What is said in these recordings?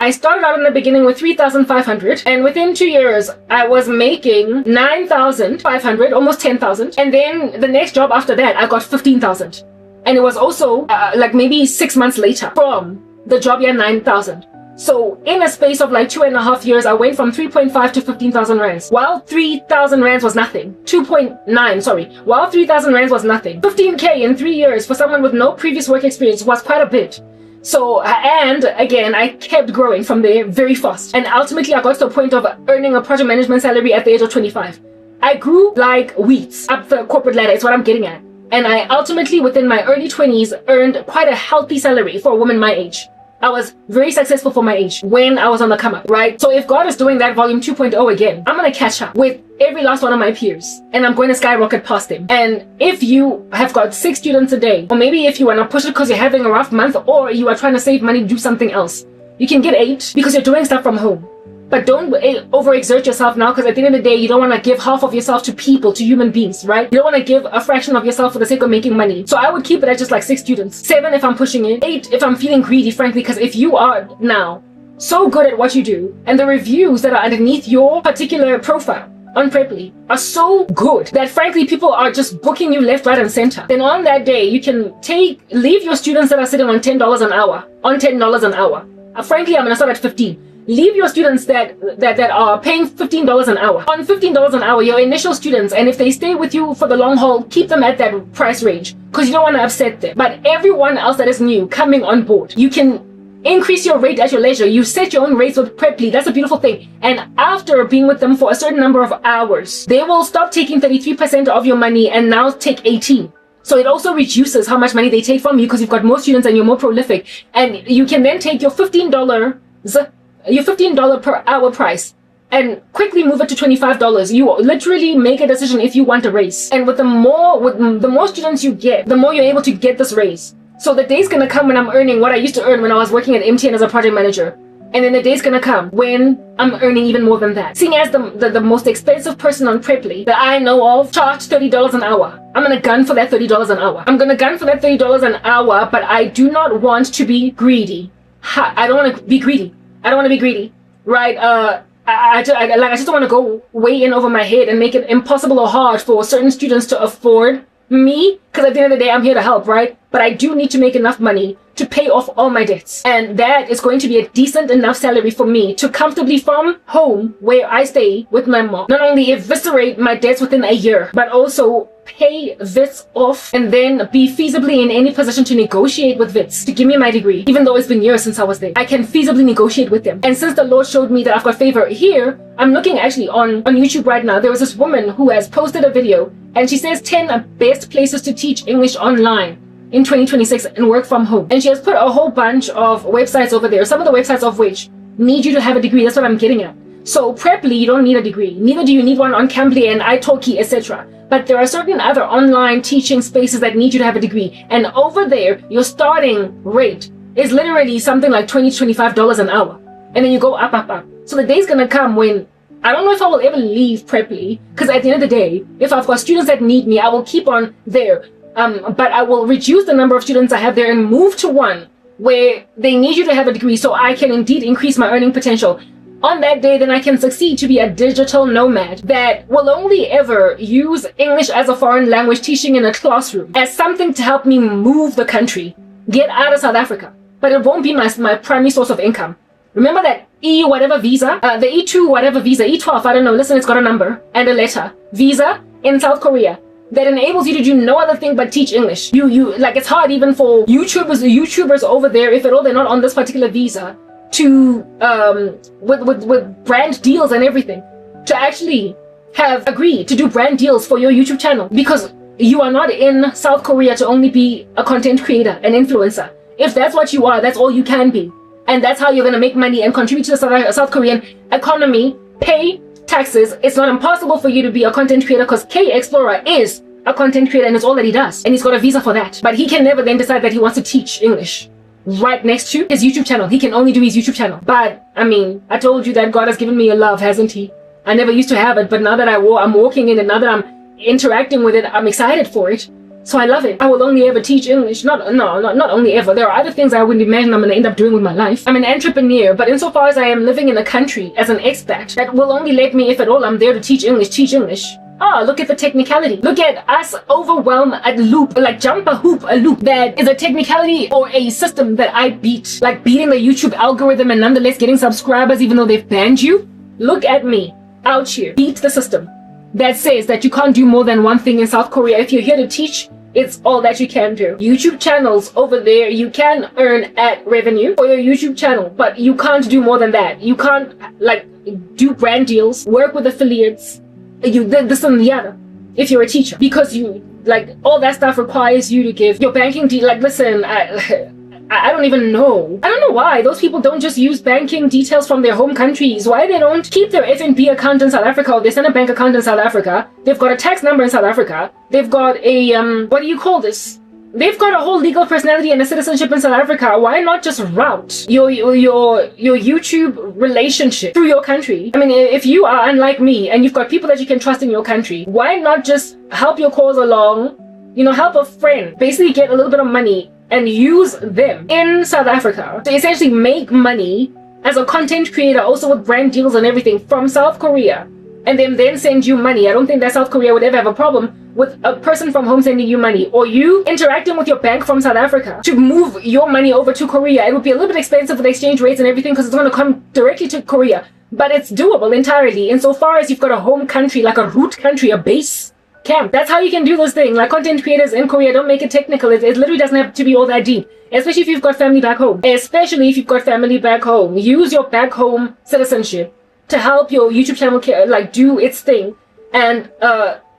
I started out in the beginning with 3,500, and within 2 years, I was making 9,500, almost 10,000. And then the next job after that, I got 15,000. And it was also like maybe 6 months later from the job year 9,000. So in a space of like 2.5 years, I went from 3.5 to 15,000 rands. While 3,000 rands was nothing. 2.9, sorry. While 3,000 rands was nothing. 15K in 3 years for someone with no previous work experience was quite a bit. So, and again, I kept growing from there very fast. And ultimately, I got to the point of earning a project management salary at the age of 25. I grew like weeds up the corporate ladder, is what I'm getting at. And I ultimately, within my early 20s, earned quite a healthy salary for a woman my age. I was very successful for my age when I was on the come up, right? So if God is doing that volume 2.0 again, I'm going to catch up with every last one of my peers and I'm going to skyrocket past them. And if you have got 6 students a day, or maybe if you want to push it because you're having a rough month or you are trying to save money to do something else, you can get 8 because you're doing stuff from home. But don't overexert yourself now, because at the end of the day, you don't want to give half of yourself to people, to human beings, right? You don't want to give a fraction of yourself for the sake of making money. So I would keep it at just like 6 students. 7 if I'm pushing it. 8 if I'm feeling greedy, frankly, because if you are now so good at what you do, and the reviews that are underneath your particular profile on Preply are so good that frankly people are just booking you left, right, and center, then on that day you can leave your students that are sitting on $10 an hour on $10 an hour. Frankly, I'm gonna start at 15. Leave your students that are paying $15 an hour on $15 an hour, your initial students, and if they stay with you for the long haul, keep them at that price range because you don't want to upset them. But everyone else that is new coming on board, you can increase your rate at your leisure. You set your own rates with Preply. That's a beautiful thing. And after being with them for a certain number of hours, they will stop taking 33% of your money and now take 18%. So it also reduces how much money they take from you because you've got more students and you're more prolific. And you can then take your $15 per hour price and quickly move it to $25. You literally make a decision if you want a raise. And with the more students you get, the more you're able to get this raise. So the day's gonna come when I'm earning what I used to earn when I was working at MTN as a project manager. And then the day's gonna come when I'm earning even more than that. Seeing as the most expensive person on Preply that I know of charged $30 an hour, I'm gonna gun for that $30 an hour. I'm gonna gun for that $30 an hour, but I do not want to be greedy. I don't want to be greedy. I don't want to be greedy, right? I just don't want to go way in over my head and make it impossible or hard for certain students to afford me, because at the end of the day, I'm here to help, right? But I do need to make enough money to pay off all my debts. And that is going to be a decent enough salary for me to comfortably from home where I stay with my mom, not only eviscerate my debts within a year, but also pay Wits off and then be feasibly in any position to negotiate with Wits to give me my degree. Even though it's been years since I was there, I can feasibly negotiate with them. And since the Lord showed me that I've got favor here, I'm looking actually on YouTube right now. There was this woman who has posted a video and she says 10 best places to teach English online in 2026 and work from home. And she has put a whole bunch of websites over there, some of the websites of which need you to have a degree. That's what I'm getting at. So Preply, you don't need a degree. Neither do you need one on Cambly and italki, etc. But there are certain other online teaching spaces that need you to have a degree. And over there, your starting rate is literally something like $20 to $25 an hour. And then you go up, up, up. So the day's gonna come when I don't know if I will ever leave Preply, because at the end of the day, if I've got students that need me, I will keep on there. But I will reduce the number of students I have there and move to one where they need you to have a degree so I can indeed increase my earning potential. On that day, then I can succeed to be a digital nomad that will only ever use English as a foreign language teaching in a classroom as something to help me move the country, get out of South Africa. But it won't be my primary source of income. Remember that whatever visa, the E2 whatever visa, E12, I don't know, listen, it's got a number and a letter. Visa in South Korea that enables you to do no other thing but teach English. You like, it's hard even for YouTubers over there, if at all they're not on this particular visa, to with brand deals and everything, to actually have agreed to do brand deals for your YouTube channel, because you are not in South Korea to only be a content creator, an influencer. If that's what you are, that's all you can be, and that's how you're going to make money and contribute to the South Korean economy, pay taxes. It's not impossible for you to be a content creator, because K Explorer is a content creator and it's all that he does, and he's got a visa for that. But he can never then decide that he wants to teach English right next to his YouTube channel. He can only do his YouTube channel. But I mean, I told you that God has given me a love, hasn't he? I never used to have it, but now that I'm walking in it, now that I'm interacting with it, I'm excited for it. So I love it. I will only ever teach English. Not only ever. There are other things I wouldn't imagine I'm going to end up doing with my life. I'm an entrepreneur, but insofar as I am living in a country as an expat, that will only let me, if at all I'm there to teach English. Ah, look at the technicality. Look at us overwhelm a loop, like jump a hoop, a loop that is a technicality or a system that I beat. Like beating the YouTube algorithm and nonetheless getting subscribers even though they've banned you. Look at me out here. Beat the system that says that you can't do more than one thing in South Korea. If you're here to teach, it's all that you can do. YouTube channels over there, you can earn ad revenue for your YouTube channel, but you can't do more than that. You can't like do brand deals, work with affiliates, this and the other if you're a teacher, because you like all that stuff requires you to give your banking like listen, I don't even know. I don't know why those people don't just use banking details from their home countries. Why they don't keep their FNB account in South Africa or they send a bank account in South Africa. They've got a tax number in South Africa. They've got a, what do you call this? They've got a whole legal personality and a citizenship in South Africa. Why not just route your YouTube relationship through your country? I mean, if you are unlike me and you've got people that you can trust in your country, why not just help your cause along? You know, help a friend, basically get a little bit of money and use them in South Africa to essentially make money as a content creator, also with brand deals and everything from South Korea, and then send you money. I don't think that South Korea would ever have a problem with a person from home sending you money, or you interacting with your bank from South Africa to move your money over to Korea. It would be a little bit expensive with exchange rates and everything because it's going to come directly to Korea, but it's doable entirely insofar as you've got a home country, like a root country, a base camp. That's how you can do this thing. Like content creators in Korea, don't make it technical. It literally doesn't have to be all that deep, especially if you've got family back home. Use your back home citizenship to help your YouTube channel like do its thing. And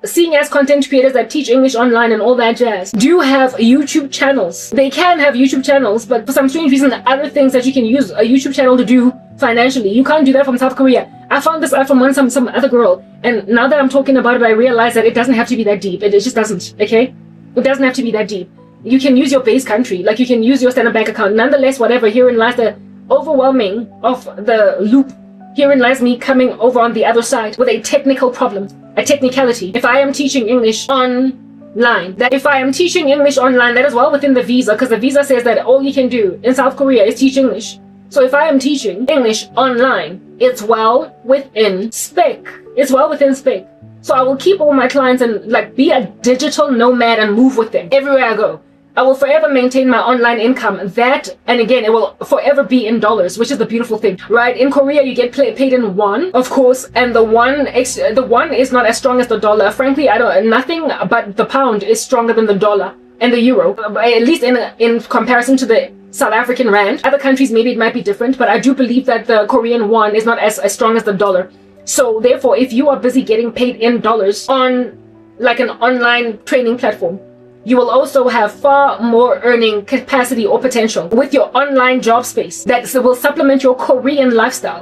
seeing as content creators that teach English online and all that jazz do have YouTube channels. They can have YouTube channels, but for some strange reason, other things that you can use a YouTube channel to do financially, you can't do that from South Korea. I found this out from some other girl, and now that I'm talking about it, I realize that it doesn't have to be that deep. It just doesn't, okay? It doesn't have to be that deep. You can use your base country, like you can use your standard bank account. Nonetheless, whatever, herein lies the overwhelming of the loop. Herein lies me coming over on the other side with a technical problem, a technicality. If I am teaching English online, that is well within the visa, because the visa says that all you can do in South Korea is teach English. So if I am teaching English online, it's well within spec. It's well within spec. So I will keep all my clients and like be a digital nomad and move with them everywhere I go. I will forever maintain my online income. That, and again, it will forever be in dollars, which is the beautiful thing, right? In Korea, you get paid in won, of course, and the won is not as strong as the dollar. Frankly, nothing but the pound is stronger than the dollar and the euro, at least in comparison to the South African rand. Other countries, maybe it might be different, but I do believe that the Korean won is not as strong as the dollar. So therefore, if you are busy getting paid in dollars on like an online training platform, you will also have far more earning capacity or potential with your online job space that will supplement your Korean lifestyle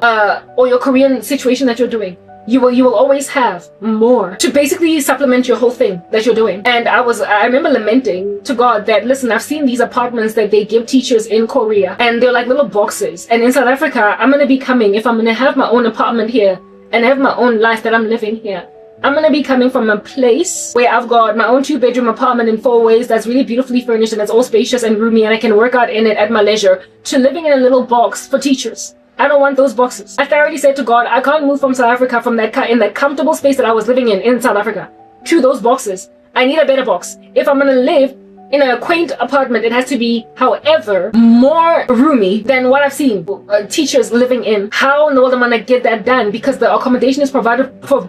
or your Korean situation that you're doing. You will always have more to basically supplement your whole thing that you're doing. And I remember lamenting to God that, listen, I've seen these apartments that they give teachers in Korea, and they're like little boxes. And in South Africa, I'm going to be coming, if I'm going to have my own apartment here and have my own life that I'm living here, I'm going to be coming from a place where I've got my own 2-bedroom apartment in 4 ways that's really beautifully furnished and it's all spacious and roomy and I can work out in it at my leisure, to living in a little box for teachers. I don't want those boxes. I thoroughly said to God, I can't move from South Africa from in that comfortable space that I was living in South Africa to those boxes. I need a better box. If I'm going to live in a quaint apartment, it has to be, however, more roomy than what I've seen teachers living in. How in the world am I going to get that done? Because the accommodation is provided for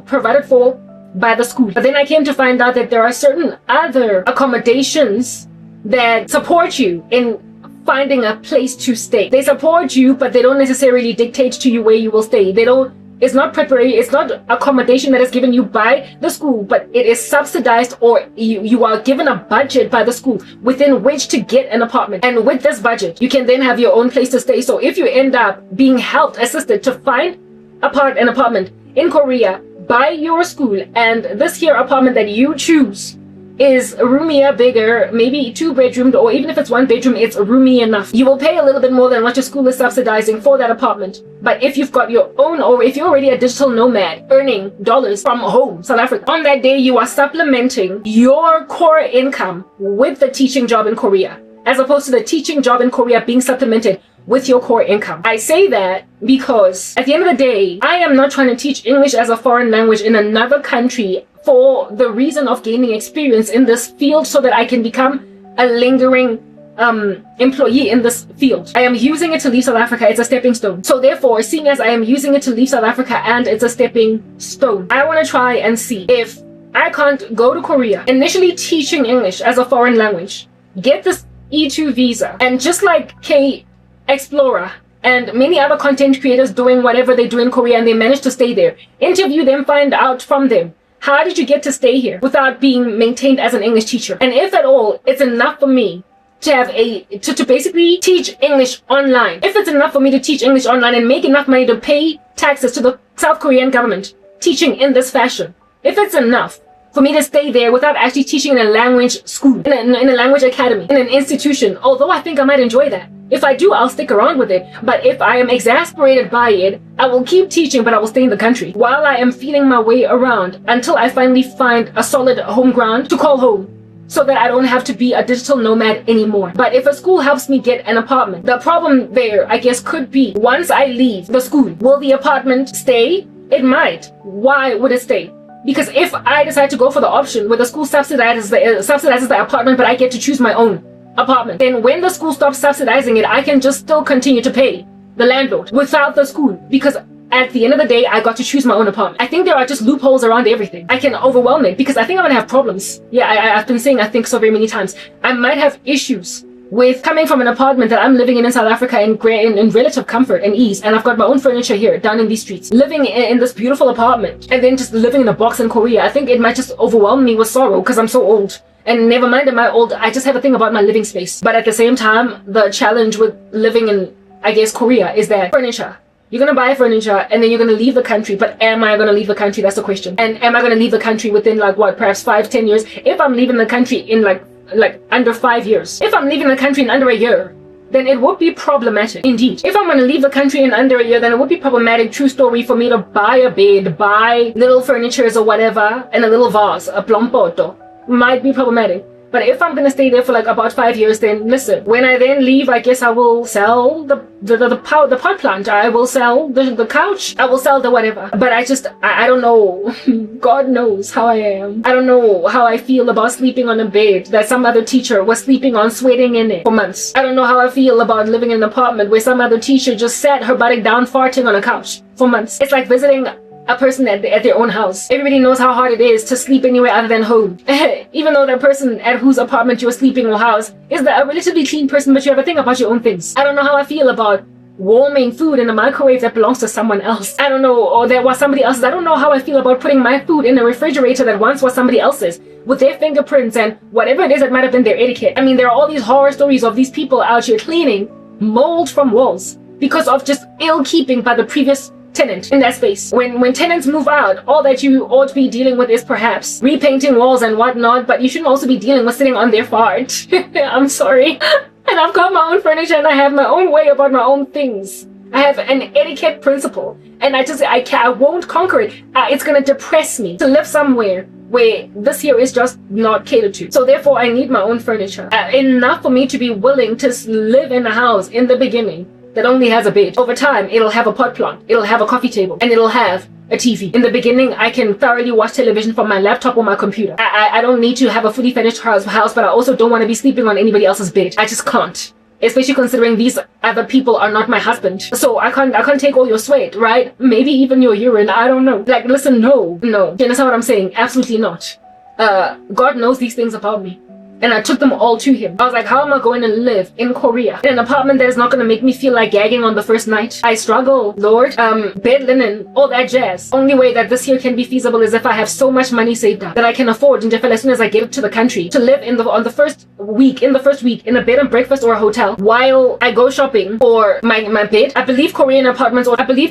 by the school. But then I came to find out that there are certain other accommodations that support you in finding a place to stay. They support you, but they don't necessarily dictate to you where you will stay. It's not preparation, it's not accommodation that is given you by the school, but it is subsidized, or you are given a budget by the school within which to get an apartment. And with this budget, you can then have your own place to stay. So if you end up being assisted to find an apartment in Korea by your school, and this here apartment that you choose is roomier, bigger, maybe 2-bedroomed, or even if it's 1 bedroom, it's roomy enough. You will pay a little bit more than what your school is subsidizing for that apartment. But if you've got your own, or if you're already a digital nomad earning dollars from home, South Africa, on that day you are supplementing your core income with the teaching job in Korea, as opposed to the teaching job in Korea being supplemented with your core income. I say that because at the end of the day, I am not trying to teach English as a foreign language in another country for the reason of gaining experience in this field so that I can become a lingering employee in this field. I am using it to leave South Africa. It's a stepping stone. So therefore, seeing as I am using it to leave South Africa and it's a stepping stone, I want to try and see if I can't go to Korea, initially teaching English as a foreign language, get this E2 visa, and just like K Explorer and many other content creators doing whatever they do in Korea and they manage to stay there, interview them, find out from them, how did you get to stay here without being maintained as an English teacher? And if at all, it's enough for me to have to basically teach English online. If it's enough for me to teach English online and make enough money to pay taxes to the South Korean government teaching in this fashion, if it's enough for me to stay there without actually teaching in a language school, in a language academy, in an institution, although I think I might enjoy that. If I do, I'll stick around with it. But if I am exasperated by it, I will keep teaching, but I will stay in the country while I am feeling my way around until I finally find a solid home ground to call home, so that I don't have to be a digital nomad anymore. But if a school helps me get an apartment, the problem there, I guess, could be once I leave the school, will the apartment stay? It might. Why would it stay? Because if I decide to go for the option where the school subsidizes the apartment, but I get to choose my own apartment, then when the school stops subsidizing it, I can just still continue to pay the landlord without the school, because at the end of the day, I got to choose my own apartment. I think there are just loopholes around everything. I can overwhelm it because I think I'm gonna have problems. Yeah, I've been saying I think so very many times. I might have issues with coming from an apartment that I'm living in South Africa in relative comfort and ease, and I've got my own furniture here down in these streets, living in this beautiful apartment, and then just living in a box in Korea. I think it might just overwhelm me with sorrow because I'm so old. And never mind am I old, I just have a thing about my living space. But at the same time, the challenge with living in, I guess, Korea is that furniture. You're gonna buy furniture and then you're gonna leave the country, but am I gonna leave the country? That's the question. And am I gonna leave the country within like what, perhaps 5-10 years? If I'm leaving the country in like under 5 years, if I'm leaving the country in under a year, then it would be problematic indeed. If I'm gonna leave the country in under a year, then it would be problematic, true story, for me to buy a bed, buy little furnitures or whatever, and a little vase, a plompoto. Might be problematic. But if I'm gonna stay there for like about 5 years, then listen, when I then leave, I guess I will sell the pot plant, I will sell the couch, I will sell the whatever. But I don't know. God knows how I am. I don't know how I feel about sleeping on a bed that some other teacher was sleeping on, sweating in it for months. I don't know how I feel about living in an apartment where some other teacher just sat her buttock down farting on a couch for months. It's like visiting a person at their own house. Everybody knows how hard it is to sleep anywhere other than home. Even though that person at whose apartment you're sleeping or house is a relatively clean person, but you have to think about your own things. I don't know how I feel about warming food in a microwave that belongs to someone else. I don't know, or that was somebody else's. I don't know how I feel about putting my food in a refrigerator that once was somebody else's, with their fingerprints and whatever it is that might have been their etiquette. I mean, there are all these horror stories of these people out here cleaning mold from walls because of just ill keeping by the previous tenant in that space. When tenants move out, all that you ought to be dealing with is perhaps repainting walls and whatnot, but you shouldn't also be dealing with sitting on their fart. I'm sorry. And I've got my own furniture and I have my own way about my own things. I have an etiquette principle and I won't conquer it. It's gonna depress me to live somewhere where this here is just not catered to. So therefore I need my own furniture. Enough for me to be willing to live in a house in the beginning that only has a bed. Over time, it'll have a pot plant, it'll have a coffee table, and it'll have a TV. In the beginning, I can thoroughly watch television from my laptop or my computer. I don't need to have a fully furnished house, but I also don't want to be sleeping on anybody else's bed. I just can't. Especially considering these other people are not my husband. So I can't take all your sweat, right? Maybe even your urine, I don't know. Like, listen, no. You understand what I'm saying? Absolutely not. God knows these things about me. and I took them all to him. I was like, how am I going to live in Korea in an apartment that is not going to make me feel like gagging on the first night? I struggle, Lord. Bed linen, all that jazz. Only way that this here can be feasible is if I have so much money saved up that I can afford, and as soon as I get to the country, to live in the first week in a bed and breakfast or a hotel while I go shopping for my bed. I believe Korean apartments automatically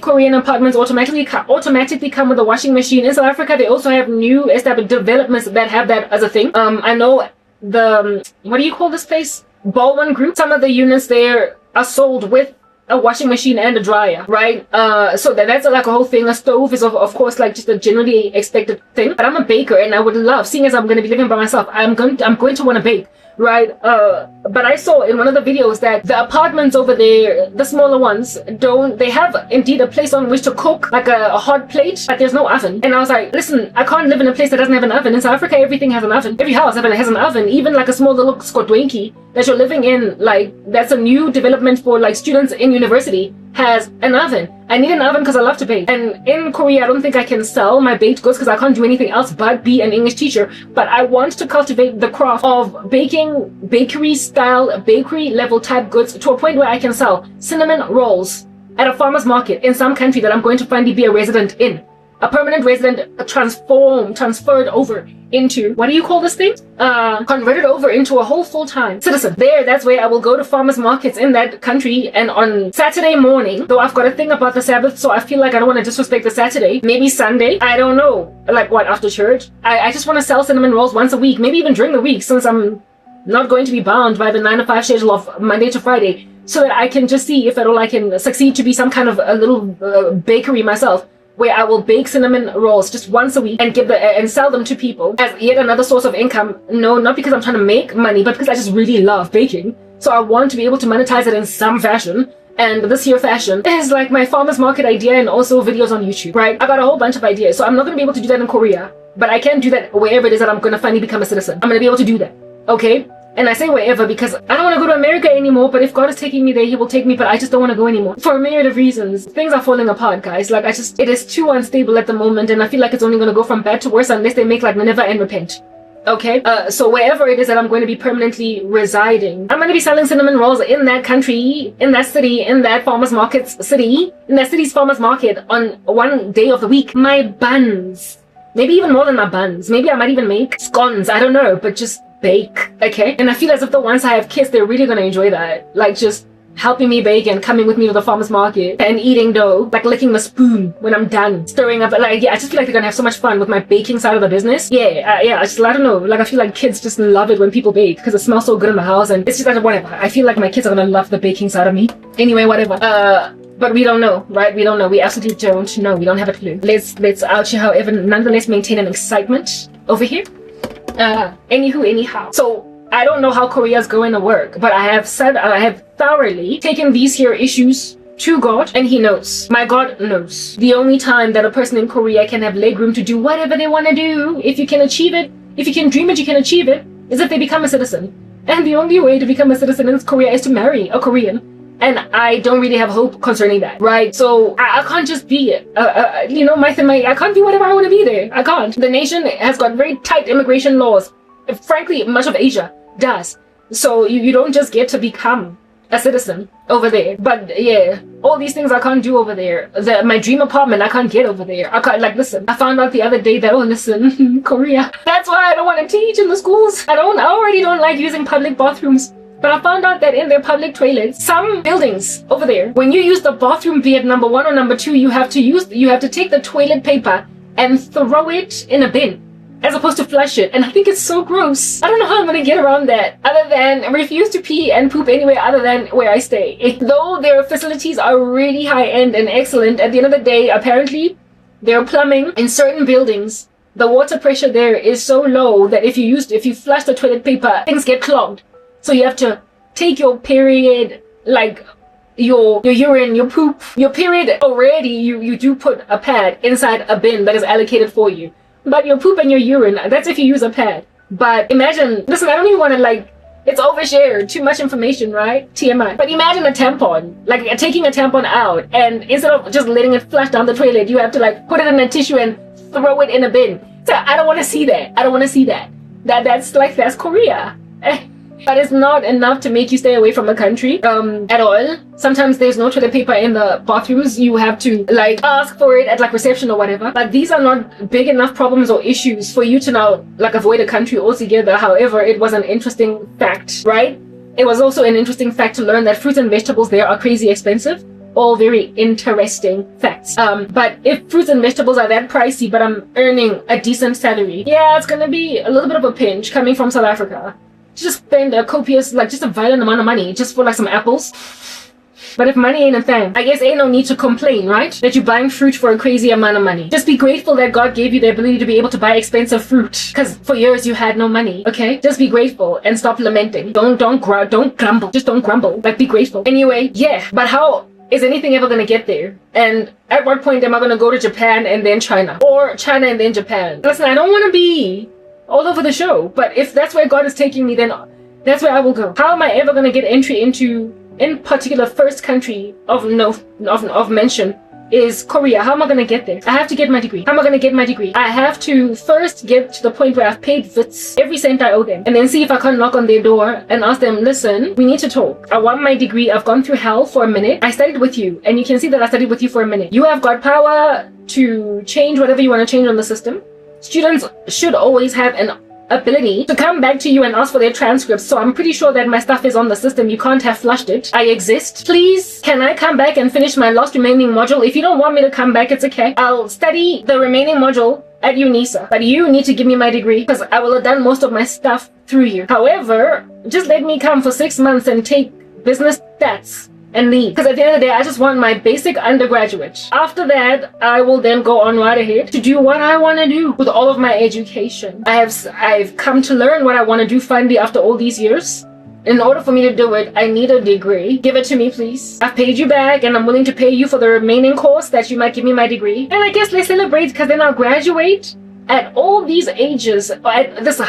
come with a washing machine. In South Africa, they also have new established developments that have that as a thing. I know the what do you call this place? Baldwin Group. Some of the units there are sold with a washing machine and a dryer, right? So that's like a whole thing. A stove is of course like just a generally expected thing. But I'm a baker, and I would love, seeing as I'm going to be living by myself, I'm going to want to bake, right? But I saw in one of the videos that the apartments over there, the smaller ones, they have indeed a place on which to cook, like a hot plate, but there's no oven. And I was like, listen, I can't live in a place that doesn't have an oven. In South Africa, everything has an oven. Every house has an oven, even like a small little skotwenki that you're living in, like that's a new development for like students in university, has an oven. I need an oven because I love to bake. And in Korea, I don't think I can sell my baked goods because I can't do anything else but be an English teacher. But I want to cultivate the craft of baking bakery level type goods to a point where I can sell cinnamon rolls at a farmer's market in some country that I'm going to finally be a resident in. A permanent resident transferred over into, what do you call this thing? Converted over into a whole full-time citizen. That's where I will go to farmers markets in that country, and on Saturday morning, though I've got a thing about the Sabbath, so I feel like I don't want to disrespect the Saturday, maybe Sunday, I don't know, like what, after church? I just want to sell cinnamon rolls once a week, maybe even during the week, since I'm not going to be bound by the 9 to 5 schedule of Monday to Friday, so that I can just see if at all I can succeed to be some kind of a little bakery myself, where I will bake cinnamon rolls just once a week and and sell them to people as yet another source of income. No, not because I'm trying to make money, but because I just really love baking. So I want to be able to monetize it in some fashion. And this here fashion is like my farmer's market idea, and also videos on YouTube, right? I got a whole bunch of ideas. So I'm not going to be able to do that in Korea, but I can do that wherever it is that I'm going to finally become a citizen. I'm going to be able to do that, okay? And I say wherever because I don't want to go to America anymore, but if God is taking me there, he will take me, but I just don't want to go anymore. For a myriad of reasons. Things are falling apart, guys. Like, it is too unstable at the moment, and I feel like it's only going to go from bad to worse unless they make like Nineveh and repent. Okay? So wherever it is that I'm going to be permanently residing, I'm going to be selling cinnamon rolls in that country, in that city, in that farmer's in that city's farmer's market on one day of the week. My buns. Maybe even more than my buns. Maybe I might even make scones. I don't know, but just bake, okay? And I feel as if the ones I have kids, they're really gonna enjoy that. Like just helping me bake and coming with me to the farmer's market and eating dough, like licking the spoon when I'm done stirring up. Like, yeah, I just feel like they're gonna have so much fun with my baking side of the business. Yeah, I don't know. Like, I feel like kids just love it when people bake because it smells so good in the house, and it's just like, whatever. I feel like my kids are gonna love the baking side of me. Anyway, whatever. But we don't know, right? We don't know. We absolutely don't know. We don't have a clue. Let's out here, however, nonetheless maintain an excitement over here. Anyhow. So I don't know how Korea's going to work, but I have thoroughly taken these here issues to God, and he knows. My God knows. The only time that a person in Korea can have legroom to do whatever they want to do, if you can achieve it, if you can dream it, you can achieve it, is if they become a citizen. And the only way to become a citizen in Korea is to marry a Korean. And I don't really have hope concerning that, right? So I can't just be, I can't be whatever I want to be there. I can't. The nation has got very tight immigration laws. Frankly, much of Asia does. So you don't just get to become a citizen over there. But yeah, all these things I can't do over there. My dream apartment, I can't get over there. I can't, listen, I found out the other day that, Korea. That's why I don't want to teach in the schools. I already don't like using public bathrooms. But I found out that in their public toilets, some buildings over there, when you use the bathroom be it number 1 or number 2, you have to take the toilet paper and throw it in a bin, as opposed to flush it. And I think it's so gross. I don't know how I'm gonna get around that, other than refuse to pee and poop anywhere other than where I stay. Though their facilities are really high-end and excellent, at the end of the day, apparently, their plumbing in certain buildings, the water pressure there is so low that if you flush the toilet paper, things get clogged. So you have to take your period, like your urine, your poop, your period already, you do put a pad inside a bin that is allocated for you. But your poop and your urine, that's if you use a pad. But imagine, listen, I don't even want to it's overshared, too much information, right? TMI. But imagine a tampon, like taking a tampon out, and instead of just letting it flush down the toilet, you have to put it in a tissue and throw it in a bin. So I don't want to see that. I don't want to see that. That's Korea. But it's not enough to make you stay away from the country at all. Sometimes there's no toilet paper in the bathrooms. You have to like ask for it at like reception or whatever. But these are not big enough problems or issues for you to now like avoid a country altogether. However, it was an interesting fact, right? It was also an interesting fact to learn that fruits and vegetables there are crazy expensive. All very interesting facts. But if fruits and vegetables are that pricey, but I'm earning a decent salary, yeah, it's gonna be a little bit of a pinch coming from South Africa. Just spend a copious, like just a violent amount of money just for like some apples. But if money ain't a thing, I guess ain't no need to complain, right? That you're buying fruit for a crazy amount of money. Just be grateful that God gave you the ability to be able to buy expensive fruit. Because for years you had no money, okay? Just be grateful and stop lamenting. Don't grumble. Just don't grumble. Like, be grateful. Anyway, yeah. But how is anything ever gonna get there? And at what point am I gonna go to Japan and then China? Or China and then Japan? Listen, I don't want to be all over the show, but if that's where God is taking me, then that's where I will go. How am I ever going to get entry into, in particular, first country of mention is Korea? How am I going to get there? I have to get my degree. How am I going to get my degree? I have to first get to the point where I've paid Wits every cent I owe them, and then see if I can knock on their door and ask them, listen, we need to talk. I want my degree. I've gone through hell for a minute. I studied with you, and you can see that I studied with you for a minute. You have got power to change whatever you want to change on the system. Students should always have an ability to come back to you and ask for their transcripts. So I'm pretty sure that my stuff is on the system. You can't have flushed it. I exist. Please, can I come back and finish my last remaining module? If you don't want me to come back, it's okay. I'll study the remaining module at UNISA. But you need to give me my degree because I will have done most of my stuff through you. However, just let me come for 6 months and take business stats and leave. Because at the end of the day, I just want my basic undergraduate. After that, I will then go on right ahead to do what I want to do with all of my education. I've come to learn what I want to do finally after all these years. In order for me to do it, I need a degree. Give it to me, please. I've paid you back and I'm willing to pay you for the remaining course that you might give me my degree. And I guess let's celebrate because then I'll graduate at all these ages, at this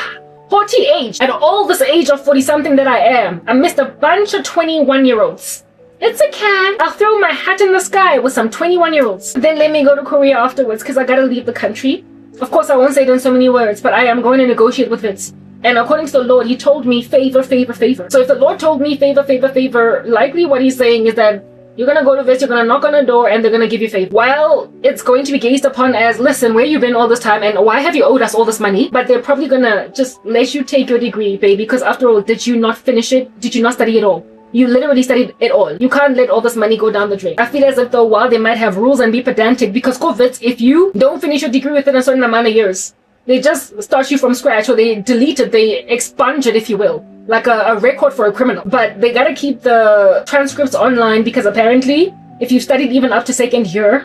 40 age, at all this age of 40 something that I am. I missed a bunch of 21-year-olds. It's okay. I'll throw my hat in the sky with some 21-year-olds. Then let me go to Korea afterwards because I gotta leave the country. Of course, I won't say it in so many words, but I am going to negotiate with Vince. And according to the Lord, he told me favor, favor, favor. So if the Lord told me favor, favor, favor, likely what he's saying is that you're gonna go to Vince, you're gonna knock on the door, and they're gonna give you favor. Well, it's going to be gazed upon as, listen, where you been all this time, and why have you owed us all this money? But they're probably gonna just let you take your degree, baby, because after all, did you not finish it? Did you not study it all? You literally studied it all. You can't let all this money go down the drain. I feel as if though while they might have rules and be pedantic, because COVID, if you don't finish your degree within a certain amount of years, they just start you from scratch, or they delete it, they expunge it, if you will, like a record for a criminal. But they gotta keep the transcripts online because apparently, if you've studied even up to second year,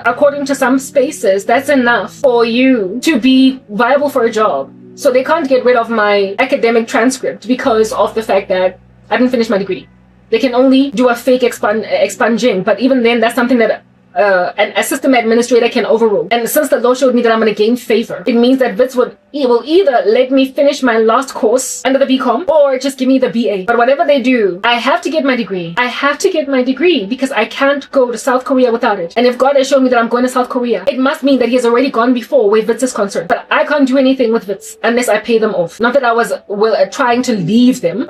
according to some spaces, that's enough for you to be viable for a job. So they can't get rid of my academic transcript because of the fact that I didn't finish my degree. They can only do a fake expunging, but even then, that's something that a system administrator can overrule. And since the Lord showed me that I'm going to gain favor, it means that Wits will either let me finish my last course under the BCom or just give me the BA. But whatever they do, I have to get my degree. I have to get my degree because I can't go to South Korea without it. And if God has shown me that I'm going to South Korea, it must mean that he has already gone before where Wits is concerned. But I can't do anything with Wits unless I pay them off. Not that I was trying to leave them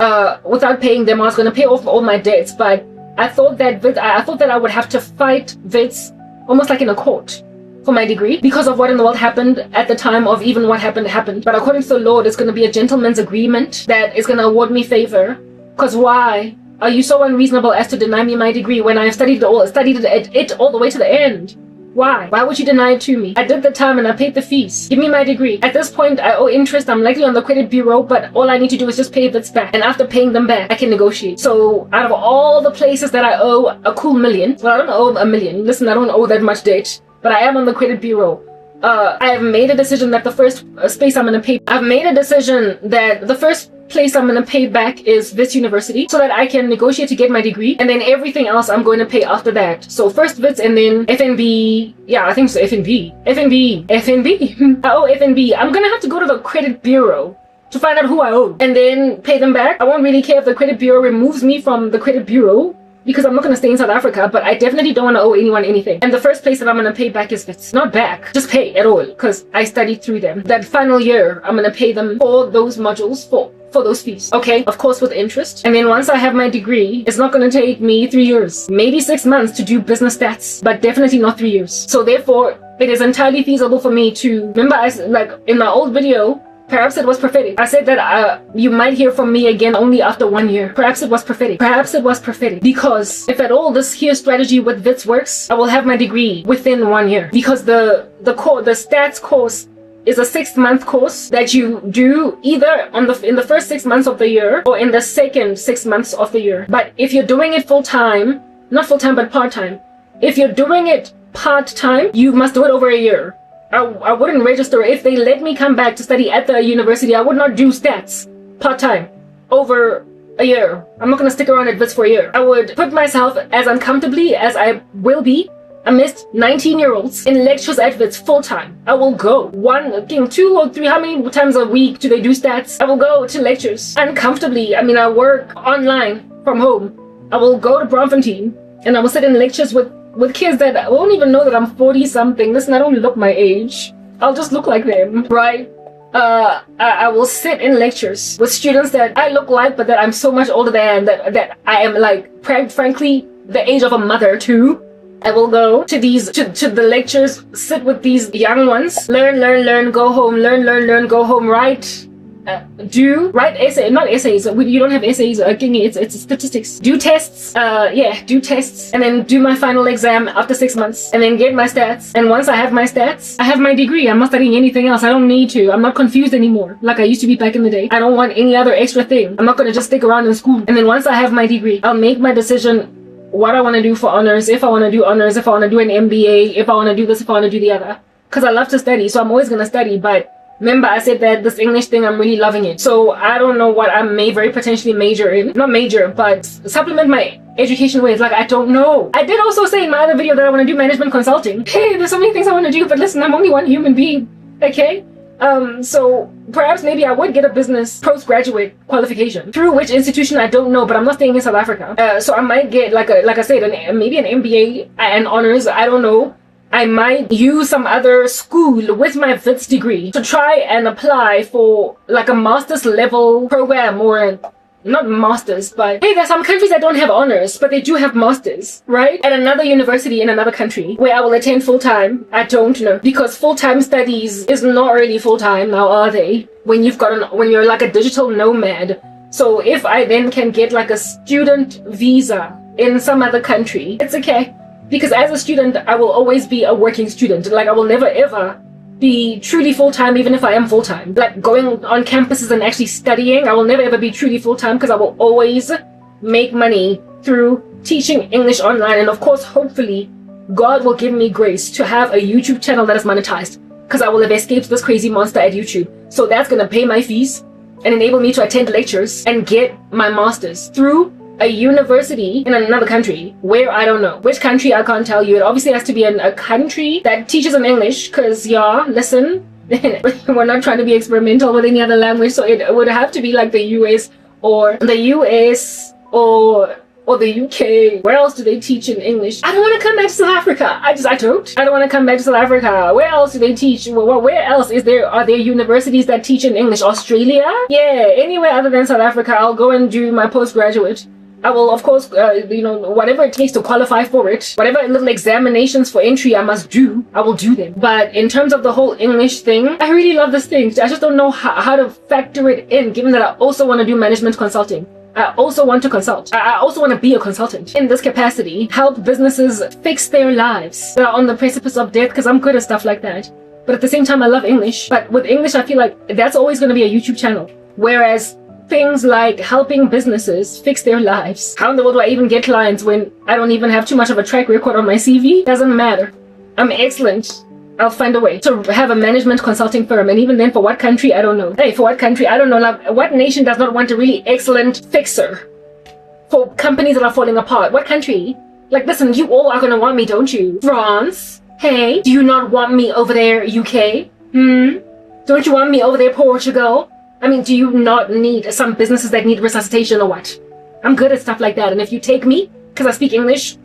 without paying them. I was going to pay off all my debts, but I thought that I would have to fight Wits almost like in a court for my degree because of what in the world happened at the time of even what happened. But according to the Lord, it's going to be a gentleman's agreement that is going to award me favor. Because why are you so unreasonable as to deny me my degree when I have studied it all the way to the end? Why? Why would you deny it to me? I did the time and I paid the fees. Give me my degree. At this point, I owe interest. I'm likely on the credit bureau, but all I need to do is just pay Wits back. And after paying them back, I can negotiate. So out of all the places that I owe a cool million, well, I don't owe a million. Listen, I don't owe that much debt, but I am on the credit bureau. I have made a decision that the first place I'm going to pay. I've made a decision that the first place I'm going to pay back is Wits University so that I can negotiate to get my degree, and then everything else I'm going to pay after that. So first Wits and then FNB. Yeah, I think so. FNB. I owe FNB. I'm going to have to go to the credit bureau to find out who I owe and then pay them back. I won't really care if the credit bureau removes me from the credit bureau because I'm not going to stay in South Africa, but I definitely don't want to owe anyone anything. And the first place that I'm going to pay back is FITS. Not back, just pay at all, because I studied through them. That final year, I'm going to pay them for those modules, for those fees. Okay, of course with interest. And then once I have my degree, it's not going to take me 3 years, maybe 6 months to do business stats, but definitely not 3 years. So therefore, it is entirely feasible for me to, remember, like in my old video, perhaps it was prophetic. I said that you might hear from me again only after 1 year. Perhaps it was prophetic. Perhaps it was prophetic. Because if at all this here strategy with WITS works, I will have my degree within 1 year. Because the stats course is a 6-month course that you do either in the first 6 months of the year or in the second 6 months of the year. But if you're doing it full time, not full time but part time, if you're doing it part time, you must do it over a year. I wouldn't register if they let me come back to study at the university. I would not do stats part time over a year. I'm not going to stick around at WITS for a year. I would put myself as uncomfortably as I will be amidst 19-year-olds in lectures at WITS full-time. I will go 2 or 3, how many times a week do they do stats? I will go to lectures uncomfortably. I mean, I work online from home. I will go to Braamfontein and I will sit in lectures with kids that won't even know that I'm 40-something. Listen, I don't look my age. I'll just look like them, right? I will sit in lectures with students that I look like, but that I'm so much older than, that I am like, frankly, the age of a mother too. I will go to the lectures, sit with these young ones, learn, go home, learn, go home, write essays, not essays, you don't have essays, it's statistics. Do tests, do tests, and then do my final exam after 6 months, and then get my stats. And once I have my stats, I have my degree. I'm not studying anything else. I don't need to. I'm not confused anymore, like I used to be back in the day. I don't want any other extra thing. I'm not gonna just stick around in school. And then once I have my degree, I'll make my decision what I want to do for honors, if I want to do honors, if I want to do an MBA, if I want to do this, if I want to do the other. Because I love to study, so I'm always going to study. But remember, I said that this English thing, I'm really loving it. So I don't know what I may very potentially major in. Not major, but supplement my education with. Like, I don't know. I did also say in my other video that I want to do management consulting. Hey, there's so many things I want to do, but listen, I'm only one human being, okay? So perhaps maybe I would get a business postgraduate qualification. Through which institution, I don't know, but I'm not staying in South Africa. So I might get, like I said, maybe an MBA and honors, I don't know. I might use some other school with my WITS degree to try and apply for like a master's level program, or not masters, but hey, there's some countries that don't have honors, but they do have masters, right? At another university in another country where I will attend full-time. I don't know, because full-time studies is not really full-time now, are they? When you're like a digital nomad. So if I then can get like a student visa in some other country, it's okay. Because as a student, I will always be a working student. Like, I will never ever be truly full-time, even if I am full-time. Like, going on campuses and actually studying, I will never ever be truly full-time, because I will always make money through teaching English online. And of course, hopefully, God will give me grace to have a YouTube channel that is monetized, because I will have escaped this crazy monster at YouTube. So that's going to pay my fees and enable me to attend lectures and get my master's through a university in another country, where I don't know which country. I can't tell you. It obviously has to be in a country that teaches in English, because listen, we're not trying to be experimental with any other language, so it would have to be like the US or the UK. Where else do they teach in English? I don't want to come back to South Africa. I don't want to come back to South Africa. Where else do they teach? Where else are there universities that teach in English? Australia? Yeah, anywhere other than South Africa, I'll go and do my postgraduate. I will, of course, whatever it takes to qualify for it, whatever little examinations for entry I must do, I will do them. But in terms of the whole English thing, I really love this thing. I just don't know how to factor it in, given that I also want to do management consulting. I also want to consult. I also want to be a consultant in this capacity, help businesses fix their lives that are on the precipice of death, because I'm good at stuff like that. But at the same time, I love English. But with English, I feel like that's always going to be a YouTube channel. Whereas things like helping businesses fix their lives. How in the world do I even get clients when I don't even have too much of a track record on my CV? Doesn't matter. I'm excellent. I'll find a way to have a management consulting firm. And even then, for what country, I don't know. Hey, for what country, I don't know. Like, what nation does not want a really excellent fixer for companies that are falling apart? What country? Like, listen, you all are going to want me, don't you? France? Hey, do you not want me over there, UK? Don't you want me over there, Portugal? I mean, do you not need some businesses that need resuscitation or what? I'm good at stuff like that. And if you take me, because I speak English,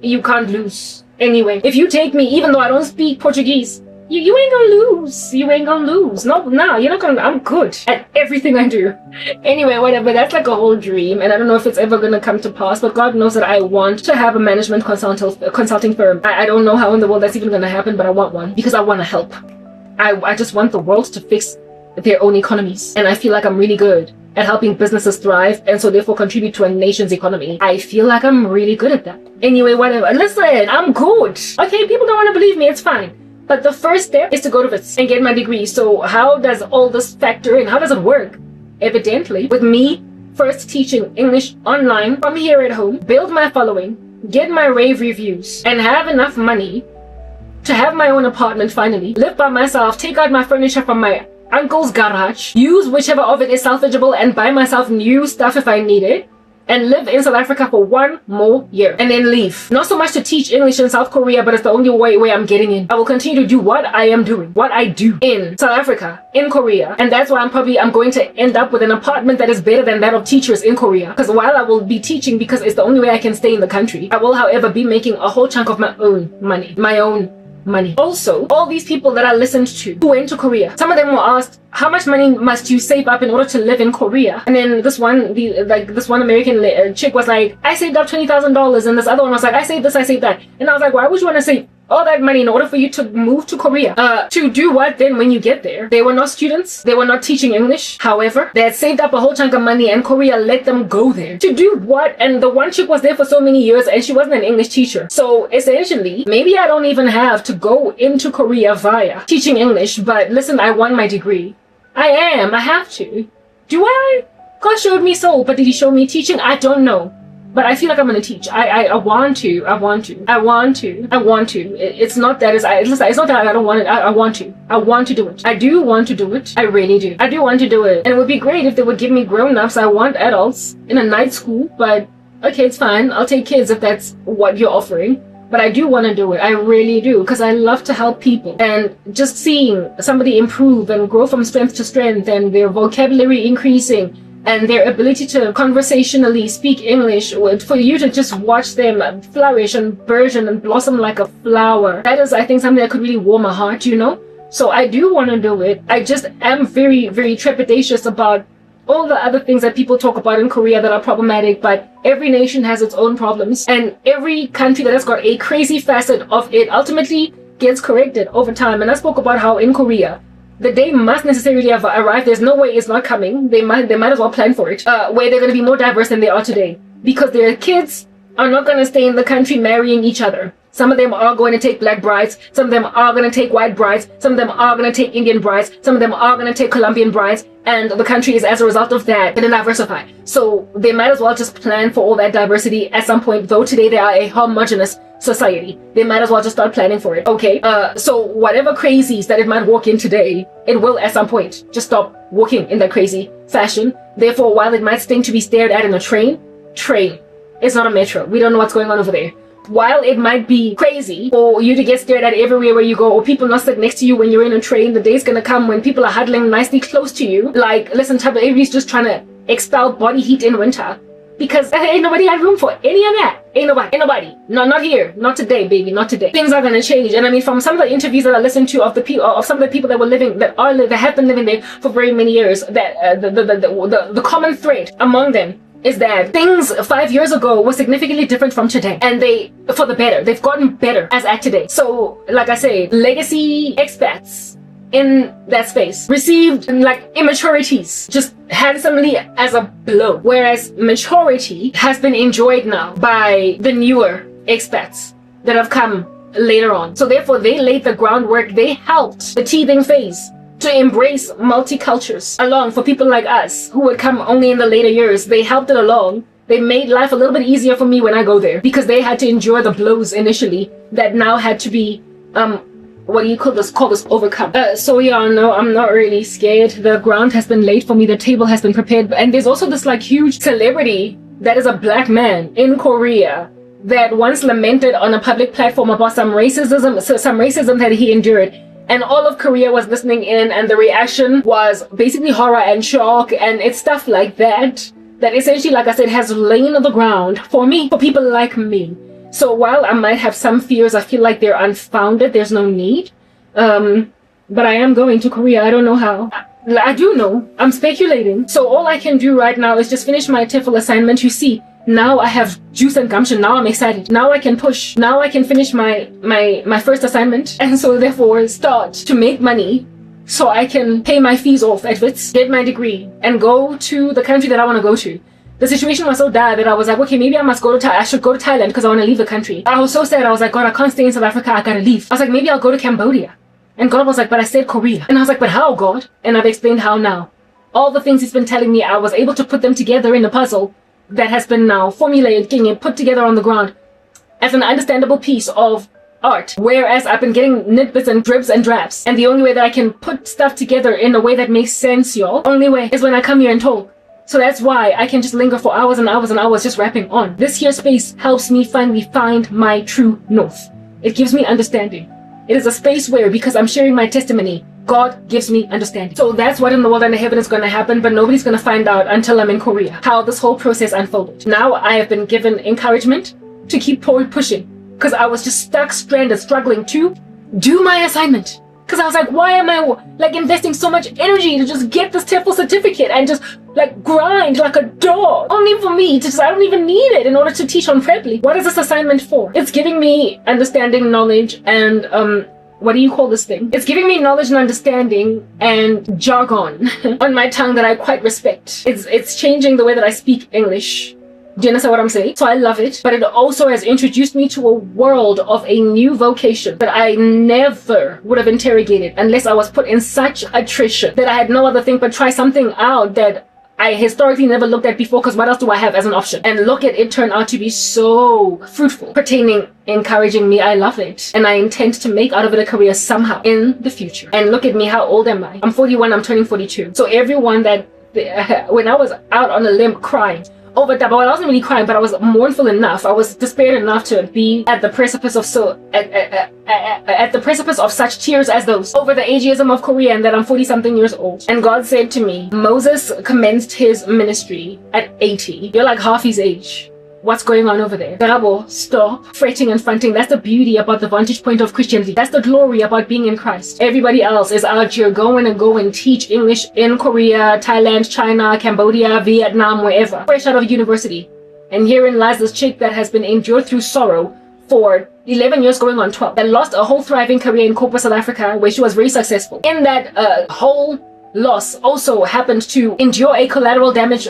you can't lose. Anyway, if you take me, even though I don't speak Portuguese, you ain't gonna lose. You ain't gonna lose. No, you're not gonna. I'm good at everything I do. Anyway, whatever. That's like a whole dream, and I don't know if it's ever gonna come to pass. But God knows that I want to have a management consulting firm. I don't know how in the world that's even gonna happen, but I want one because I want to help. I just want the world to fix their own economies, and I feel like I'm really good at helping businesses thrive and so therefore contribute to a nation's economy. I feel like I'm really good at that. Anyway, whatever. Listen, I'm good. Okay, people don't want to believe me. It's fine. But the first step is to go to WITS and get my degree. So how does all this factor in? How does it work? Evidently, with me first teaching English online from here at home, build my following, get my rave reviews, and have enough money to have my own apartment finally, live by myself, take out my furniture from my uncle's garage, use whichever of it is salvageable and buy myself new stuff if I need it, and live in South Africa for 1 more year and then leave. Not so much to teach English in South Korea, but it's the only way I'm getting in. I will continue to do what I am doing, what I do in South Africa, in Korea, and that's why I'm going to end up with an apartment that is better than that of teachers in Korea. Because while I will be teaching, because it's the only way I can stay in the country, I will, however, be making a whole chunk of my own money, Also, all these people that I listened to who went to Korea, some of them were asked, how much money must you save up in order to live in Korea? And then this one American chick was like, I saved up $20,000, and this other one was like, I saved this, I saved that. And I was like, why would you want to save all that money in order for you to move to Korea? To do what then when you get there? They were not students. They were not teaching English. However, they had saved up a whole chunk of money and Korea let them go there. To do what? And the one chick was there for so many years and she wasn't an English teacher. So essentially, maybe I don't even have to go into Korea via teaching English. But listen, I won my degree. I have to. Do I? God showed me soul, but did he show me teaching? I don't know. But I feel like I'm gonna teach. I want to. It's not that it's not that I don't want it. I want to. I want to do it. I do want to do it. I really do. I do want to do it. And it would be great if they would give me grown-ups. I want adults in a night school, but okay, it's fine. I'll take kids if that's what you're offering. But I do want to do it. I really do, because I love to help people. And just seeing somebody improve and grow from strength to strength and their vocabulary increasing and their ability to conversationally speak English, for you to just watch them flourish and burgeon and blossom like a flower. That is, I think, something that could really warm my heart, you know? So I do want to do it. I just am very, very trepidatious about all the other things that people talk about in Korea that are problematic, but every nation has its own problems, and every country that has got a crazy facet of it ultimately gets corrected over time. And I spoke about how in Korea, the day must necessarily have arrived. There's no way it's not coming. They might as well plan for it, where they're going to be more diverse than they are today, because their kids are not going to stay in the country marrying each other. Some of them are going to take black brides. Some of them are going to take white brides. Some of them are going to take Indian brides. Some of them are going to take Colombian brides. And the country is, as a result of that, going to diversify. So they might as well just plan for all that diversity at some point, though today they are a homogenous society. They might as well just start planning for it. Okay, so whatever crazies that it might walk in today, it will at some point just stop walking in that crazy fashion. Therefore, while it might stink to be stared at in a train, it's not a metro. We don't know what's going on over there. While it might be crazy for you to get stared at everywhere where you go, or people not sit next to you when you're in a train, the day's gonna come when people are huddling nicely close to you. Like, listen, everybody's just trying to expel body heat in winter, because ain't nobody had room for any of that. Ain't nobody. No, not here. Not today, baby. Not today. Things are gonna change. And I mean, from some of the interviews that I listened to of some of the people that were living, that have been living there for very many years, that the common thread among them is that things 5 years ago were significantly different from today, and for the better. They've gotten better as at today. So, like I say, legacy expats in that space received like immaturities just handsomely as a blow, whereas maturity has been enjoyed now by the newer expats that have come later on. So therefore, they laid the groundwork. They helped the teething phase to embrace multicultures along for people like us who would come only in the later years. They helped it along. They made life a little bit easier for me when I go there, because they had to endure the blows initially that now had to be call this overcome. So yeah, no, I'm not really scared. The ground has been laid for me. The table has been prepared. And there's also this like huge celebrity that is a black man in Korea that once lamented on a public platform about some racism that he endured. And all of Korea was listening in, and the reaction was basically horror and shock, and it's stuff like that that essentially, like I said, has lain on the ground for me, for people like me. So while I might have some fears, I feel like they're unfounded. There's no need. But I am going to Korea. I don't know how. I do know. I'm speculating. So all I can do right now is just finish my TEFL assignment. You see, now I have juice and gumption. Now I'm excited. Now I can push. Now I can finish my first assignment. And so therefore start to make money so I can pay my fees off at WITS, get my degree, and go to the country that I want to go to. The situation was so dire that I was like, okay, maybe I should go to Thailand because I want to leave the country. I was so sad. I was like, God, I can't stay in South Africa. I gotta leave. I was like, maybe I'll go to Cambodia. And God was like, but I said Korea. And I was like, but how, God? And I've explained how now. All the things he's been telling me, I was able to put them together in a puzzle that has been now formulated and put together on the ground as an understandable piece of art. Whereas I've been getting nitbits and dribs and drabs. And the only way that I can put stuff together in a way that makes sense, y'all, only way is when I come here and talk. So that's why I can just linger for hours and hours and hours just rapping on. This here space helps me finally find my true north. It gives me understanding. It is a space where, because I'm sharing my testimony, God gives me understanding. So that's what in the world and the heaven is going to happen, but nobody's going to find out until I'm in Korea, how this whole process unfolded. Now I have been given encouragement to keep pushing, because I was just stuck, stranded, struggling to do my assignment. Because I was like, why am I like investing so much energy to just get this TEFL certificate and just like grind like a dog? Only for me to just, I don't even need it in order to teach on Preply. What is this assignment for? It's giving me understanding, knowledge, and what do you call this thing? It's giving me knowledge and understanding and jargon on my tongue that I quite respect. It's changing the way that I speak English. Do you understand what I'm saying? So I love it, but it also has introduced me to a world of a new vocation that I never would have interrogated unless I was put in such attrition that I had no other thing but try something out that I historically never looked at before, because what else do I have as an option? And look at it turn out to be so fruitful, pertaining, encouraging me. I love it. And I intend to make out of it a career somehow in the future. And look at me, how old am I? I'm 41, I'm turning 42. So everyone that, when I was out on a limb crying, over that, well, I wasn't really crying, but I was mournful enough. I was despaired enough to be at the precipice of at the precipice of such tears as those over the ageism of Korea, and that I'm 40-something years old. And God said to me, Moses commenced his ministry at 80. You're like half his age. What's going on over there? Rabo, stop fretting and fronting. That's the beauty about the vantage point of Christianity. That's the glory about being in Christ. Everybody else is out here going and teach English in Korea, Thailand, China, Cambodia, Vietnam, wherever. Fresh out of university. And herein lies this chick that has been endured through sorrow for 11 years going on 12. That lost a whole thriving career in corporate South Africa where she was very successful. In that whole loss also happened to endure a collateral damage,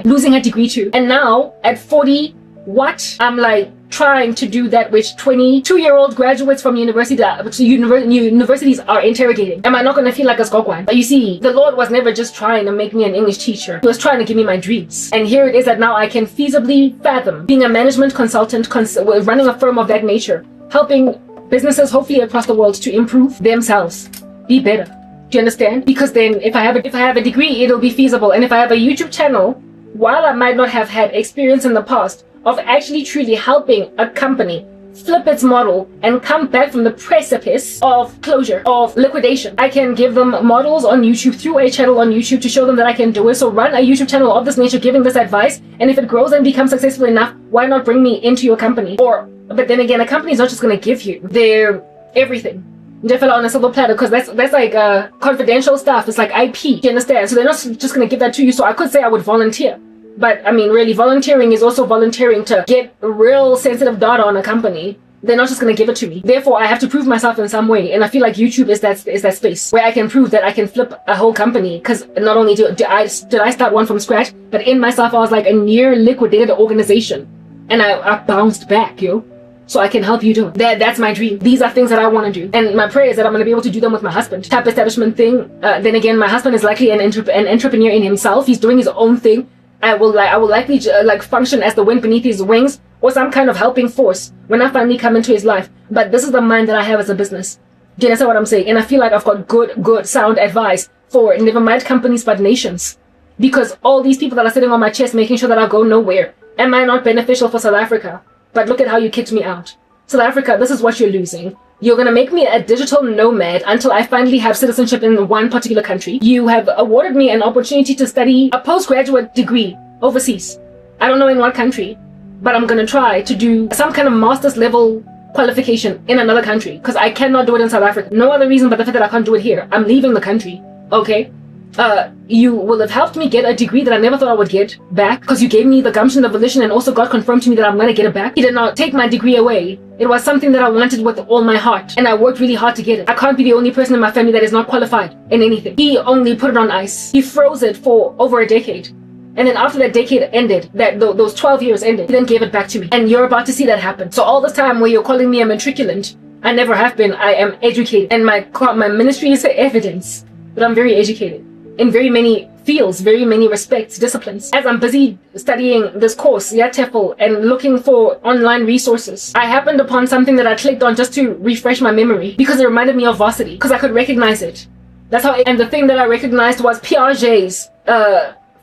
losing her degree too. And now at 40, what? I'm like trying to do that which 22-year-old graduates from universities are interrogating. Am I not going to feel like a skogwan? But you see, the Lord was never just trying to make me an English teacher. He was trying to give me my dreams. And here it is that now I can feasibly fathom being a management consultant, running a firm of that nature, helping businesses hopefully across the world to improve themselves, be better. Do you understand? Because then if I have a degree, it'll be feasible. And if I have a YouTube channel, while I might not have had experience in the past of actually truly helping a company flip its model and come back from the precipice of closure, of liquidation, I can give them models on YouTube through a channel on YouTube to show them that I can do it. So run a YouTube channel of this nature, giving this advice. And if it grows and becomes successful enough, why not bring me into your company? But then again, a company is not just going to give you their everything. Definitely on a silver platter, because that's like confidential stuff. It's like IP. Do you understand? So they're not just going to give that to you. So I could say I would volunteer. But I mean, really, volunteering is also volunteering to get real sensitive data on a company. They're not just going to give it to me. Therefore, I have to prove myself in some way. And I feel like YouTube is that space where I can prove that I can flip a whole company. Because not only did I start one from scratch, but in myself, I was like a near liquidated organization. And I bounced back, yo. So I can help you do it. That's my dream. These are things that I want to do. And my prayer is that I'm going to be able to do them with my husband. Type establishment thing. Then again, my husband is likely an entrepreneur in himself. He's doing his own thing. I will likely function as the wind beneath his wings, or some kind of helping force when I finally come into his life. But this is the mind that I have as a business. Do you understand what I'm saying? And I feel like I've got good, sound advice for never mind companies, but nations. Because all these people that are sitting on my chest making sure that I'll go nowhere, am I not beneficial for South Africa? But look at how you kicked me out. South Africa, this is what you're losing. You're going to make me a digital nomad until I finally have citizenship in one particular country. You have awarded me an opportunity to study a postgraduate degree overseas. I don't know in what country, but I'm gonna try to do some kind of master's level qualification in another country, because I cannot do it in South Africa. No other reason but the fact that I can't do it here. I'm leaving the country, okay? You will have helped me get a degree that I never thought I would get back, because you gave me the gumption, the volition, and also God confirmed to me that I'm gonna get it back. He did not take my degree away. It was something that I wanted with all my heart, and I worked really hard to get it. I can't be the only person in my family that is not qualified in anything. He only put it on ice. He froze it for over a decade. And then after that decade ended, those 12 years ended, he then gave it back to me. And you're about to see that happen. So all this time where you're calling me a matriculant, I never have been. I am educated. And my ministry is evidence that I'm very educated in very many fields, very many respects, disciplines. As I'm busy studying this course, TEFL, and looking for online resources, I happened upon something that I clicked on just to refresh my memory, because it reminded me of varsity, because I could recognize it. That's how, and the thing that I recognized was Piaget's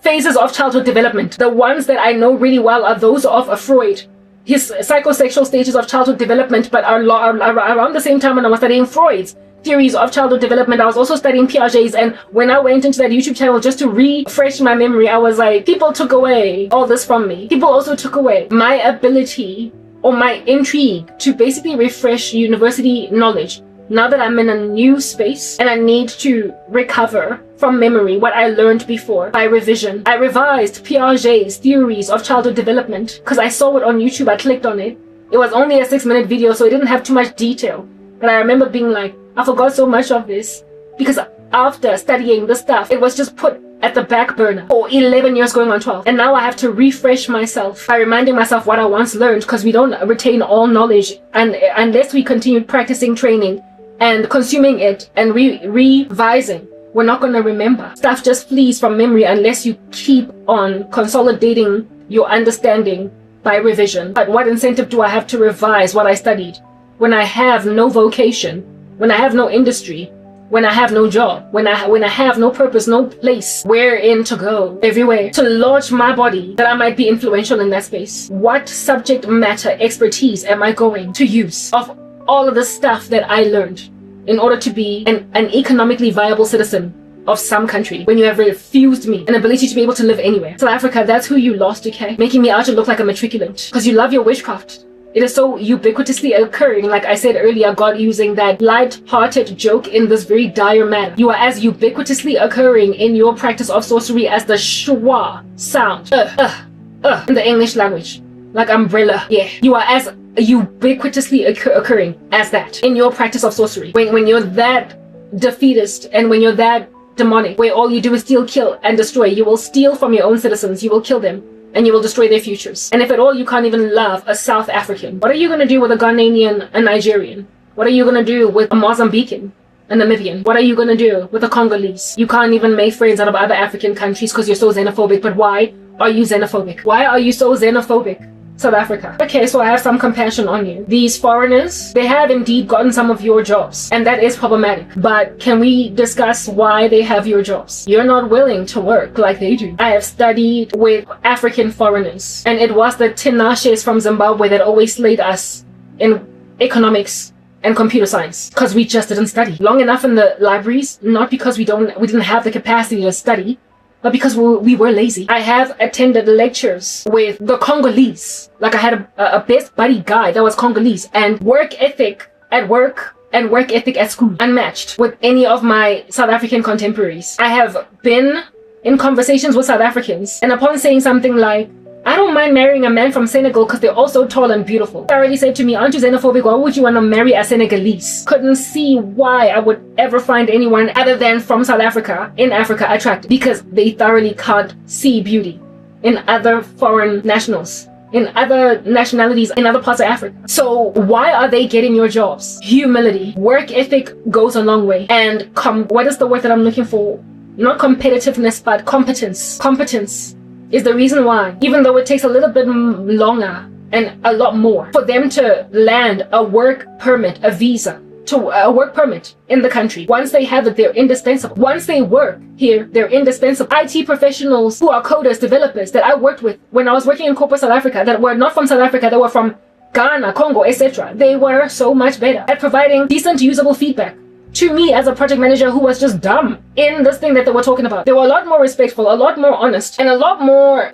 phases of childhood development. The ones that I know really well are those of a Freud, his psychosexual stages of childhood development, but are around the same time when I was studying Freud's theories of childhood development, I was also studying Piaget's. And when I went into that YouTube channel just to refresh my memory, I was like, people took away all this from me. People also took away my ability or my intrigue to basically refresh university knowledge. Now that I'm in a new space and I need to recover from memory what I learned before by revision, I revised Piaget's theories of childhood development because I saw it on YouTube. I clicked on it. It was only a 6-minute video, so it didn't have too much detail. But I remember being like, I forgot so much of this, because after studying the stuff, it was just put at the back burner for 11 years going on 12. And now I have to refresh myself by reminding myself what I once learned, because we don't retain all knowledge and unless we continue practicing, training, and consuming it and revising. We're not going to remember. Stuff just flees from memory unless you keep on consolidating your understanding by revision. But what incentive do I have to revise what I studied when I have no vocation, when I have no industry, when I have no job, when I have no purpose, no place wherein to go, everywhere to lodge my body that I might be influential in that space? What subject matter expertise am I going to use of all of the stuff that I learned in order to be an economically viable citizen of some country, when you have refused me an ability to be able to live anywhere? South Africa, that's who you lost, okay? Making me out to look like a matriculant because you love your witchcraft. It is so ubiquitously occurring, like I said earlier, God using that light-hearted joke in this very dire matter. You are as ubiquitously occurring in your practice of sorcery as the schwa sound in the English language, like umbrella. Yeah, you are as ubiquitously occurring as that in your practice of sorcery. When you're that defeatist and when you're that demonic, where all you do is steal, kill, and destroy, you will steal from your own citizens, you will kill them, and you will destroy their futures. And if at all you can't even love a South African, what are you going to do with a Ghanaian, a Nigerian? What are you going to do with a Mozambican, a Namibian? What are you going to do with a Congolese? You can't even make friends out of other African countries because you're so xenophobic. But why are you xenophobic? Why are you so xenophobic? South Africa. Okay, so I have some compassion on you. These foreigners, they have indeed gotten some of your jobs, and that is problematic. But can we discuss why they have your jobs? You're not willing to work like they do. I have studied with African foreigners, and it was the Tinashes from Zimbabwe that always slayed us in economics and computer science, because we just didn't study long enough in the libraries, not because we didn't have the capacity to study, but because we were lazy. I have attended lectures with the Congolese. Like I had a best buddy guy that was Congolese, and work ethic at work and work ethic at school unmatched with any of my South African contemporaries. I have been in conversations with South Africans, and upon saying something like, I don't mind marrying a man from Senegal because they're also tall and beautiful, they already said to me, aren't you xenophobic? Why would you want to marry a Senegalese? Couldn't see why I would ever find anyone other than from South Africa, in Africa, attractive, because they thoroughly can't see beauty in other foreign nationals, in other nationalities, in other parts of Africa. So why are they getting your jobs? Humility. Work ethic goes a long way. And what is the word that I'm looking for? Not competitiveness, but competence. Competence is the reason why, even though it takes a little bit longer and a lot more for them to land a work permit, a visa, to a work permit in the country. Once they have it, they're indispensable. Once they work here, they're indispensable. IT professionals who are coders, developers that I worked with when I was working in corporate South Africa, that were not from South Africa, that were from Ghana, Congo, etc. They were so much better at providing decent, usable feedback to me as a project manager who was just dumb in this thing that they were talking about. They were a lot more respectful, a lot more honest, and a lot more,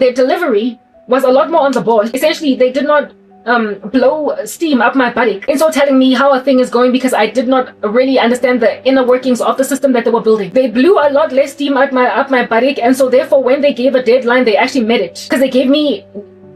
their delivery was a lot more on the ball. Essentially, they did not blow steam up my buttock and so telling me how a thing is going because I did not really understand the inner workings of the system that they were building. They blew a lot less steam up my buttock, and so therefore when they gave a deadline, they actually met it because they gave me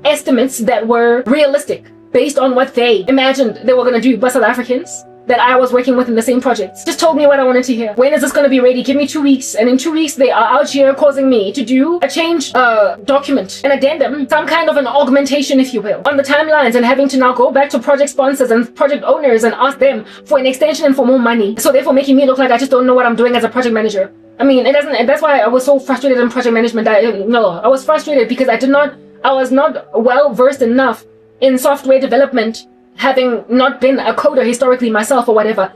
estimates that were realistic based on what they imagined they were going to do. But South Africans that I was working with in the same projects just told me what I wanted to hear. When is this going to be ready? Give me 2 weeks. And in 2 weeks, they are out here causing me to do a change document, an addendum, some kind of an augmentation, if you will, on the timelines, and having to now go back to project sponsors and project owners and ask them for an extension and for more money. So therefore making me look like I just don't know what I'm doing as a project manager. I mean, it doesn't, and that's why I was so frustrated in project management. I was frustrated because I was not well versed enough in software development, having not been a coder historically myself or whatever,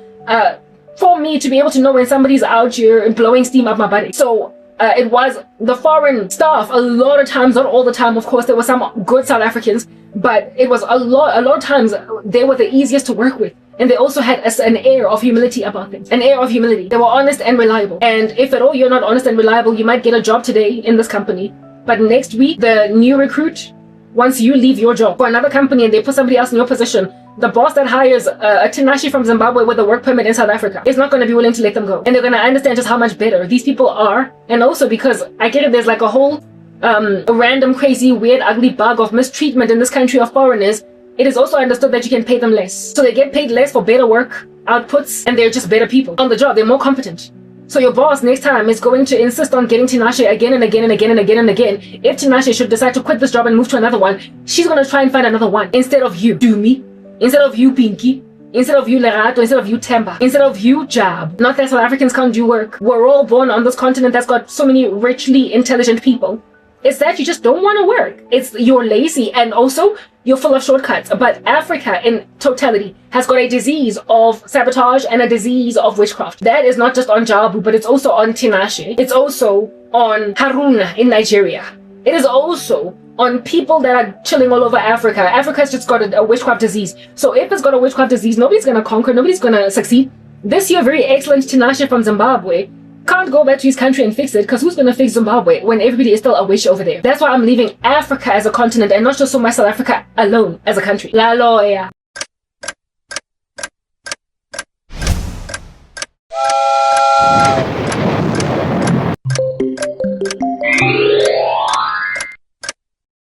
for me to be able to know when somebody's out here blowing steam up my body. So it was the foreign staff a lot of times, not all the time, of course, there were some good South Africans, but it was a lot of times they were the easiest to work with. And they also had an air of humility about things, an air of humility. They were honest and reliable. And if at all you're not honest and reliable, you might get a job today in this company, but next week, the new recruit, once you leave your job for another company and they put somebody else in your position, the boss that hires a Tinashe from Zimbabwe with a work permit in South Africa is not going to be willing to let them go. And they're going to understand just how much better these people are. And also because I get it, there's like a whole random, crazy, weird, ugly bug of mistreatment in this country of foreigners. It is also understood that you can pay them less. So they get paid less for better work outputs, and they're just better people on the job. They're more competent. So your boss next time is going to insist on getting Tinashe again and again and again and again and again. If Tinashe should decide to quit this job and move to another one, she's going to try and find another one. Instead of you, Dumi. Instead of you, Pinky. Instead of you, Lerato. Instead of you, Temba. Instead of you, Jab. Not that South Africans can't do work. We're all born on this continent that's got so many richly intelligent people. It's that you just don't want to work. It's you're lazy, and also you're full of shortcuts. But Africa in totality has got a disease of sabotage and a disease of witchcraft. That is not just on Jabu, but it's also on Tinashe. It's also on Haruna in Nigeria. It is also on people that are chilling all over Africa. Africa's just got a witchcraft disease. So if it's got a witchcraft disease, nobody's going to conquer, nobody's going to succeed. This year, very excellent Tinashe from Zimbabwe can't go back to his country and fix it, because who's going to fix Zimbabwe when everybody is still a witch over there? That's why I'm leaving Africa as a continent and not just so much South Africa alone as a country. La loya.